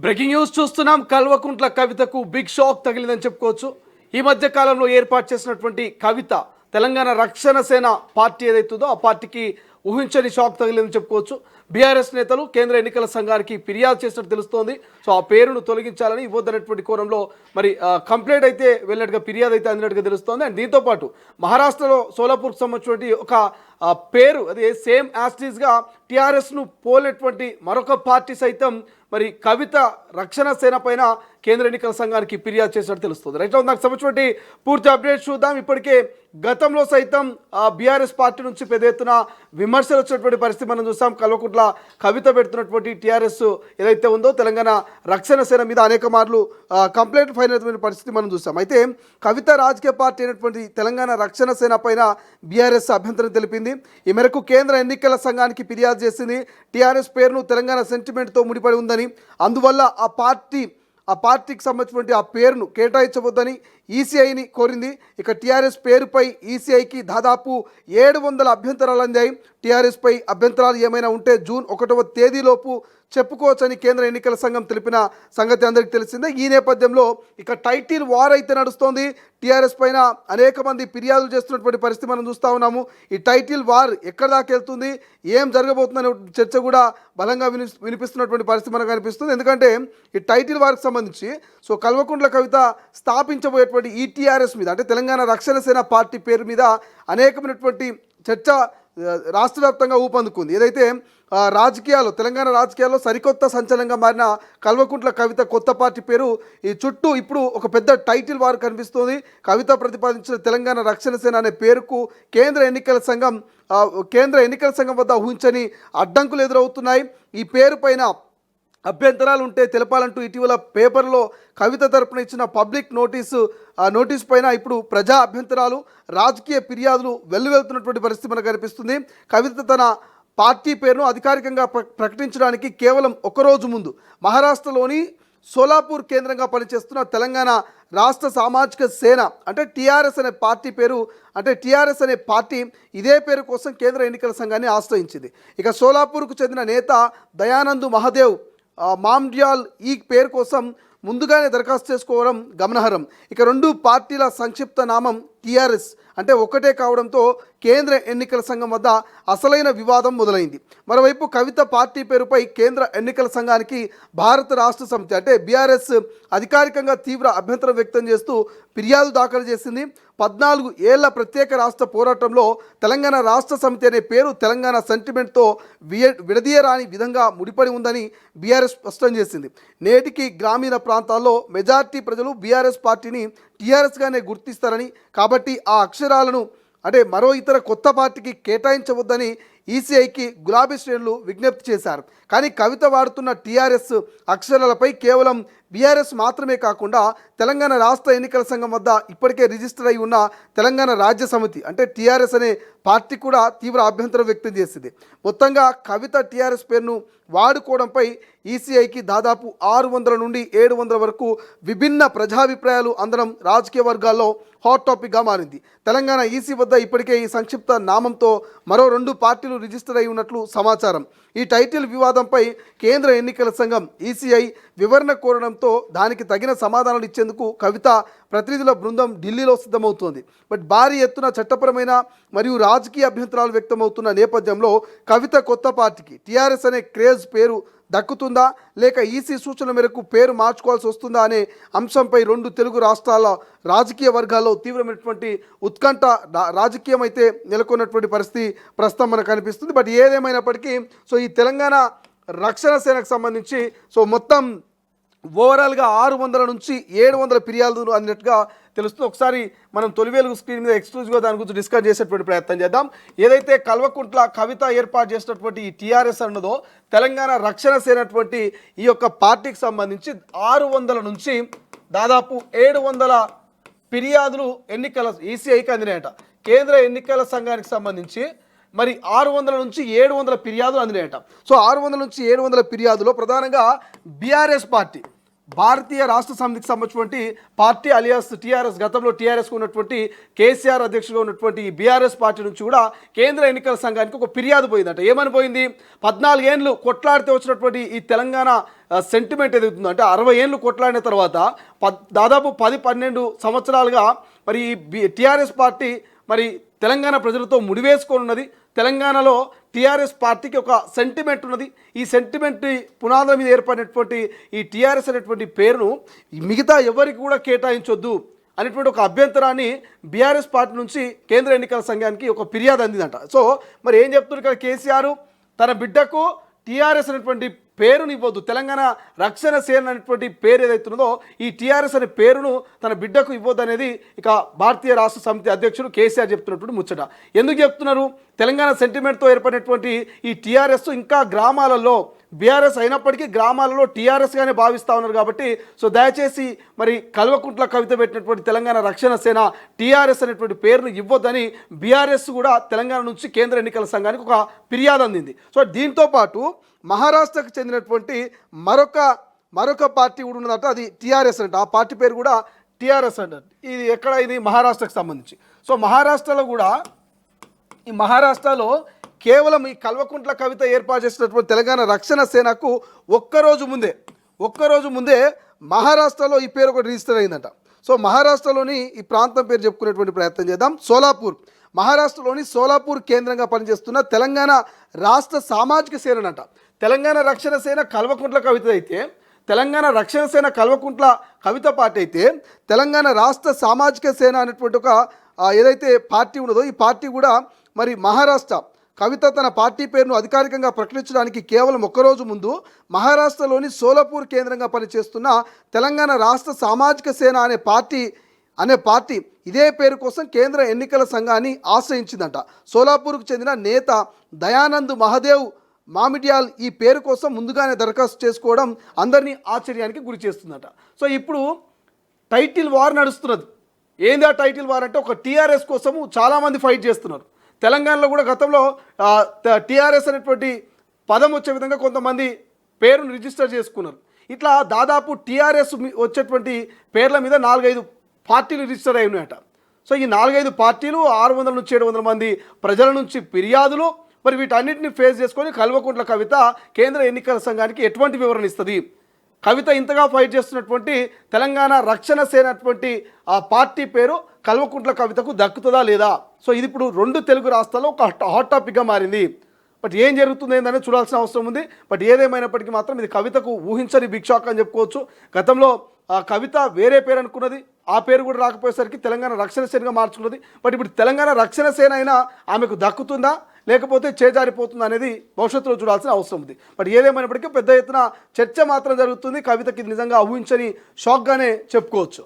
Breaking news చూస్తున్నాం. కల్వకుంట్ల కవితకు big shock తగిలిందని చెప్పుకోవచ్చు. ఈ మధ్య కాలంలో ఏర్పాటు చేసినటువంటి కవిత తెలంగాణ రక్షణ సేన పార్టీ ఏదైతుందో ఆ పార్టీకి ఊహించని షాక్ తగిలిందని చెప్పుకోవచ్చు. బీఆర్ఎస్ నేతలు కేంద్ర ఎన్నికల సంఘానికి ఫిర్యాదు చేసినట్టు తెలుస్తోంది. సో ఆ పేరును తొలగించాలని ఇవ్వద్దనేటువంటి కోణంలో మరి కంప్లైంట్ అయితే వెళ్ళినట్టుగా ఫిర్యాదు అయితే అందినట్టుగా తెలుస్తోంది. అండ్ దీంతోపాటు మహారాష్ట్రలో సోలాపూర్కి సంబంధించినటువంటి ఒక పేరు అది సేమ్ యాస్టీస్గా టీఆర్ఎస్ను పోలినటువంటి మరొక పార్టీ సైతం మరి కవిత రక్షణ సేన పైన కేంద్ర ఎన్నికల సంఘానికి ఫిర్యాదు చేసినట్టు తెలుస్తుంది. రైట్, నాకు సంబంధించినటువంటి పూర్తి అప్డేట్ చూద్దాం. ఇప్పటికే గతంలో సైతం బీఆర్ఎస్ పార్టీ నుంచి పెద్ద ఎత్తున విమర్శలు వచ్చినటువంటి పరిస్థితి మనం చూసాం. కల్వకుంట్ల కవిత పెడుతున్నటువంటి టీఆర్ఎస్ ఏదైతే ఉందో తెలంగాణ రక్షణ సేన మీద అనేక మార్లు కంప్లైంట్ ఫైల్ అయినటువంటి పరిస్థితి మనం చూసాం. అయితే కవిత రాజకీయ పార్టీ అయినటువంటి తెలంగాణ రక్షణ సేన పైన బీఆర్ఎస్ అభ్యంతరం తెలిపింది. ఈ మేరకు కేంద్ర ఎన్నికల సంఘానికి ఫిర్యాదు చేసింది. టీఆర్ఎస్ పేరును తెలంగాణ సెంటిమెంట్తో ముడిపడి ఉందని, అందువల్ల ఆ పార్టీకి సంబంధించినటువంటి ఆ పేరును కేటాయించవద్దని ఈసీఐని కోరింది. ఇక టీఆర్ఎస్ పేరుపై ఈసీఐకి దాదాపు 700 అభ్యంతరాలు అందాయి. టీఆర్ఎస్పై అభ్యంతరాలు ఏమైనా ఉంటే జూన్ 1వ తేదీలోపు చెప్పుకోవచ్చని కేంద్ర ఎన్నికల సంఘం తెలిపిన సంగతి అందరికీ తెలిసిందే. ఈ నేపథ్యంలో ఇక టైటిల్ వార్ అయితే నడుస్తోంది. టీఆర్ఎస్ పైన అనేక మంది ఫిర్యాదులు చేస్తున్నటువంటి పరిస్థితి మనం చూస్తూ ఉన్నాము. ఈ టైటిల్ వార్ ఎక్కడ దాకా వెళ్తుంది, ఏం జరగబోతుందనే చర్చ కూడా బలంగా వినిపిస్తున్నటువంటి పరిస్థితి మనకు కనిపిస్తుంది. ఎందుకంటే ఈ టైటిల్ వార్కి సంబంధించి కల్వకుంట్ల కవిత స్థాపించబోయేటువంటి ఈ టీఆర్ఎస్ మీద అంటే తెలంగాణ రక్షణ సేన పార్టీ పేరు మీద అనేకమైనటువంటి చర్చ రాష్ట్ర వ్యాప్తంగా ఊపందుకుంది. ఏదైతే తెలంగాణ రాజకీయాల్లో సరికొత్త సంచలనంగా మారిన కల్వకుంట్ల కవిత కొత్త పార్టీ పేరు ఈ చుట్టూ ఇప్పుడు ఒక పెద్ద టైటిల్ వారు కనిపిస్తుంది. కవిత ప్రతిపాదించిన తెలంగాణ రక్షణ సేన అనే పేరుకు కేంద్ర ఎన్నికల సంఘం వద్ద ఊహించని అడ్డంకులు ఎదురవుతున్నాయి. ఈ పేరు పైన అభ్యంతరాలు ఉంటే తెలపాలంటూ ఇటీవల పేపర్లో కవిత తరపున ఇచ్చిన పబ్లిక్ నోటీస్ పైన ఇప్పుడు ప్రజా అభ్యంతరాలు, రాజకీయ ఫిర్యాదులు వెల్లువెళ్తున్నటువంటి పరిస్థితి మనకు కనిపిస్తుంది. కవిత తన పార్టీ పేరును అధికారికంగా ప్రకటించడానికి కేవలం ఒకరోజు ముందు మహారాష్ట్రలోని సోలాపూర్ కేంద్రంగా పనిచేస్తున్న తెలంగాణ రాష్ట్ర సామాజిక సేన అంటే టీఆర్ఎస్ అనే పార్టీ ఇదే పేరు కోసం కేంద్ర ఎన్నికల సంఘాన్ని ఆశ్రయించింది. ఇక సోలాపూర్కు చెందిన నేత దయానంద్ మహదేవ్ మామ్డ్యాల్ ఈ పేరు కోసం ముందుగానే దరఖాస్తు చేసుకోవడం గమనార్హం. ఇక రెండు పార్టీల సంక్షిప్త నామం టీఆర్ఎస్ అంటే ఒకటే కావడంతో కేంద్ర ఎన్నికల సంఘం వద్ద అసలైన వివాదం మొదలైంది. మరోవైపు కవిత పార్టీ పేరుపై కేంద్ర ఎన్నికల సంఘానికి భారత రాష్ట్ర సమితి అంటే బీఆర్ఎస్ అధికారికంగా తీవ్ర అభ్యంతరం వ్యక్తం చేస్తూ ఫిర్యాదు దాఖలు చేసింది. 14 ఏళ్ల ప్రత్యేక రాష్ట్ర పోరాటంలో తెలంగాణ రాష్ట్ర సమితి అనే పేరు తెలంగాణ సెంటిమెంట్తో విడదీయరాని విధంగా ముడిపడి ఉందని బీఆర్ఎస్ స్పష్టం చేసింది. నేటికి గ్రామీణ ప్రాంతాల్లో మెజార్టీ ప్రజలు బీఆర్ఎస్ పార్టీని టీఆర్ఎస్గానే గుర్తిస్తారని, కాబట్టి ఆ అక్షరాలను అంటే మరో ఇతర కొత్త పార్టీకి కేటాయించవద్దని ఈసీఐకి గులాబీ శ్రేణులు విజ్ఞప్తి చేశారు. కానీ కవిత వాడుతున్న టీఆర్ఎస్ అక్షరాలపై కేవలం బీఆర్ఎస్ మాత్రమే కాకుండా తెలంగాణ రాష్ట్ర ఎన్నికల సంఘం వద్ద ఇప్పటికే రిజిస్టర్ అయి ఉన్న తెలంగాణ రాజ్య సమితి అంటే టీఆర్ఎస్ అనే పార్టీ కూడా తీవ్ర అభ్యంతరం వ్యక్తం చేసింది. మొత్తంగా కవిత టీఆర్ఎస్ పేరును వాడుకోవడంపై ఈసీఐకి దాదాపు 600 నుండి 700 వరకు విభిన్న ప్రజాభిప్రాయాలు అందడం రాజకీయ వర్గాల్లో హాట్ టాపిక్గా మారింది. తెలంగాణ ఈసీ వద్ద ఇప్పటికే ఈ సంక్షిప్త నామంతో మరో 2 పార్టీలు రిజిస్టర్ అయి ఉన్నట్లు సమాచారం. ఈ టైటిల్ వివాదంపై కేంద్ర ఎన్నికల సంఘం ఈసీఐ వివరణ కోరడంతో దానికి తగిన సమాధానాలు ఇచ్చేందుకు కవిత ప్రతినిధుల బృందం ఢిల్లీలో సిద్ధమవుతోంది. బట్ భారీ ఎత్తున చట్టపరమైన మరియు రాజకీయ అభ్యంతరాలు వ్యక్తమవుతున్న నేపథ్యంలో కవిత కొత్త పార్టీకి టీఆర్ఎస్ అనే క్రేజ్ పేరు దక్కుతుందా లేక ఈసీ సూచన మేరకు పేరు మార్చుకోవాల్సి వస్తుందా అనే అంశంపై 2 తెలుగు రాష్ట్రాల రాజకీయ వర్గాల్లో తీవ్రమైనటువంటి ఉత్కంఠ రాజకీయం అయితే నెలకొన్నటువంటి పరిస్థితి ప్రస్తుతం మనకు కనిపిస్తుంది. బట్ ఏదేమైనప్పటికీ ఈ తెలంగాణ రక్షణ సేనకు సంబంధించి మొత్తం ఓవరాల్గా 600 నుంచి 700 ఫిర్యాదులు అన్నట్టుగా తెలుస్తుంది. ఒకసారి మనం తొలివేలుగు స్క్రీన్ మీద ఎక్స్క్లూజివ్గా దాని గురించి డిస్కస్ చేసేటువంటి ప్రయత్నం చేద్దాం. ఏదైతే కల్వకుంట్ల కవిత ఏర్పాటు చేసినటువంటి ఈ టీఆర్ఎస్ అన్నదో తెలంగాణ రక్షణ సేనటువంటి ఈ యొక్క పార్టీకి సంబంధించి 600 నుంచి దాదాపు 700 ఫిర్యాదులు ఎన్నికల ఈసీఐకి అందినాయట. కేంద్ర ఎన్నికల సంఘానికి సంబంధించి మరి 600 నుంచి 700 ఫిర్యాదులు అందినాయట. 600 నుంచి 700 ఫిర్యాదులో ప్రధానంగా బీఆర్ఎస్ పార్టీ భారతీయ రాష్ట్ర సమితికి సంబంధించినటువంటి పార్టీ అలియాస్ టీఆర్ఎస్, గతంలో టీఆర్ఎస్కు ఉన్నటువంటి కేసీఆర్ అధ్యక్షుడుగా ఉన్నటువంటి ఈ బీఆర్ఎస్ పార్టీ నుంచి కూడా కేంద్ర ఎన్నికల సంఘానికి ఒక ఫిర్యాదు పోయిందంట. ఏమని పోయింది? 14 ఏళ్ళు కొట్లాడితే వచ్చినటువంటి ఈ తెలంగాణ సెంటిమెంట్ ఏదైతుందో, అంటే 60 ఏళ్ళు కొట్లాడిన తర్వాత దాదాపు 10-12 సంవత్సరాలుగా మరి ఈ టీఆర్ఎస్ పార్టీ మరి తెలంగాణ ప్రజలతో ముడివేసుకొని ఉన్నది. తెలంగాణలో టీఆర్ఎస్ పార్టీకి ఒక సెంటిమెంట్ ఉన్నది. ఈ సెంటిమెంట్ పునాదుల మీద ఏర్పడినటువంటి ఈ టీఆర్ఎస్ అనేటువంటి పేరును మిగతా ఎవరికి కూడా కేటాయించొద్దు అనేటువంటి ఒక అభ్యంతరాన్ని బీఆర్ఎస్ పార్టీ నుంచి కేంద్ర ఎన్నికల సంఘానికి ఒక ఫిర్యాదు అందిందంట. సో మరి ఏం చెప్తున్నారు ఇక్కడ కేసీఆర్? తన బిడ్డకు టీఆర్ఎస్ అనేటువంటి పేరుని ఇవ్వద్దు, తెలంగాణ రక్షణ సేన అనేటువంటి పేరు ఏదైతున్నదో ఈ టీఆర్ఎస్ అనే పేరును తన బిడ్డకు ఇవ్వద్దు అనేది ఇక భారతీయ రాష్ట్ర సమితి అధ్యక్షుడు కేసీఆర్ చెప్తున్నటువంటి ముచ్చట. ఎందుకు చెప్తున్నారు? తెలంగాణ సెంటిమెంట్తో ఏర్పడినటువంటి ఈ టీఆర్ఎస్ ఇంకా గ్రామాలలో బీఆర్ఎస్ అయినప్పటికీ గ్రామాలలో టీఆర్ఎస్గానే భావిస్తూ ఉన్నారు. కాబట్టి సో దయచేసి మరి కల్వకుంట్ల కవిత పెట్టినటువంటి తెలంగాణ రక్షణ సేన టీఆర్ఎస్ అనేటువంటి పేరును ఇవ్వొద్దని బీఆర్ఎస్ కూడా తెలంగాణ నుంచి కేంద్ర ఎన్నికల సంఘానికి ఒక ఫిర్యాదు అందింది. సో దీంతో పాటు మహారాష్ట్రకు చెందినటువంటి మరొక పార్టీ కూడా ఉన్నదట, అది టీఆర్ఎస్ అంట. ఆ పార్టీ పేరు కూడా టీఆర్ఎస్ అంట. ఇది ఎక్కడ? ఇది మహారాష్ట్రకు సంబంధించి. సో మహారాష్ట్రలో కూడా ఈ మహారాష్ట్రలో కేవలం ఈ కల్వకుంట్ల కవిత ఏర్పాటు చేసినటువంటి తెలంగాణ రక్షణ సేనకు ఒక్కరోజు ముందే మహారాష్ట్రలో ఈ పేరు ఒకటి రిజిస్టర్ అయిందట. సో మహారాష్ట్రలోని ఈ ప్రాంతం పేరు చెప్పుకునేటువంటి ప్రయత్నం చేద్దాం. సోలాపూర్, మహారాష్ట్రలోని సోలాపూర్ కేంద్రంగా పనిచేస్తున్న తెలంగాణ రాష్ట్ర సామాజిక సేననంట. తెలంగాణ రక్షణ సేన కల్వకుంట్ల కవిత అయితే, తెలంగాణ రక్షణ సేన కల్వకుంట్ల కవిత పార్టీ అయితే, తెలంగాణ రాష్ట్ర సామాజిక సేన అనేటువంటి ఒక ఏదైతే పార్టీ ఉన్నదో ఈ పార్టీ కూడా మరి మహారాష్ట్ర కవిత తన పార్టీ పేరును అధికారికంగా ప్రకటించడానికి కేవలం ఒక్కరోజు ముందు మహారాష్ట్రలోని సోలాపూర్ కేంద్రంగా పనిచేస్తున్న తెలంగాణ రాష్ట్ర సామాజిక సేన అనే పార్టీ ఇదే పేరు కోసం కేంద్ర ఎన్నికల సంఘాన్ని ఆశ్రయించిందంట. సోలాపూర్కు చెందిన నేత దయానంద్ మహదేవ్ మామిడ్యాల్ ఈ పేరు కోసం ముందుగానే దరఖాస్తు చేసుకోవడం అందరినీ ఆశ్చర్యానికి గురి చేస్తుందట. సో ఇప్పుడు టైటిల్ వార్ నడుస్తున్నది. ఏంది ఆ టైటిల్ వార్ అంటే? ఒక టీఆర్ఎస్ కోసము చాలామంది ఫైట్ చేస్తున్నారు. తెలంగాణలో కూడా గతంలో టీఆర్ఎస్ అనేటువంటి పదం వచ్చే విధంగా కొంతమంది పేరును రిజిస్టర్ చేసుకున్నారు. ఇట్లా దాదాపు టీఆర్ఎస్ వచ్చేటువంటి పేర్ల మీద 4-5 పార్టీలు రిజిస్టర్ అయి ఉన్నాయట. సో ఈ 4-5 పార్టీలు 600 నుంచి 700 మంది ప్రజల నుంచి ఫిర్యాదులు, మరి వీటన్నిటిని ఫేస్ చేసుకొని కల్వకుంట్ల కవిత కేంద్ర ఎన్నికల సంఘానికి ఎటువంటి వివరణ ఇస్తుంది? కవిత ఇంతగా ఫైట్ చేస్తున్నటువంటి తెలంగాణ రక్షణ సేన అటువంటి ఆ పార్టీ పేరు కల్వకుంట్ల కవితకు దక్కుతుందా లేదా? సో ఇది ఇప్పుడు 2 తెలుగు రాష్ట్రాల్లో ఒక హాట్ టాపిక్గా మారింది. బట్ ఏం జరుగుతుంది ఏందని చూడాల్సిన అవసరం ఉంది. బట్ ఏదేమైనప్పటికీ మాత్రం ఇది కవితకు ఊహించని బిగ్ షాక్ అని చెప్పుకోవచ్చు. గతంలో ఆ కవిత వేరే పేరు అనుకున్నది, ఆ పేరు కూడా రాకపోయేసరికి తెలంగాణ రక్షణ సేనగా మార్చుకున్నది. బట్ ఇప్పుడు తెలంగాణ రక్షణ సేన అయినా ఆమెకు దక్కుతుందా లేకపోతే చేజారిపోతుందా అనేది భవిష్యత్తులో చూడాల్సిన అవసరం ఉంది. బట్ ఏదేమైనప్పటికీ పెద్ద ఎత్తున చర్చ మాత్రం జరుగుతుంది. కవితకి నిజంగా ఊహించని షాక్గానే చెప్పుకోవచ్చు.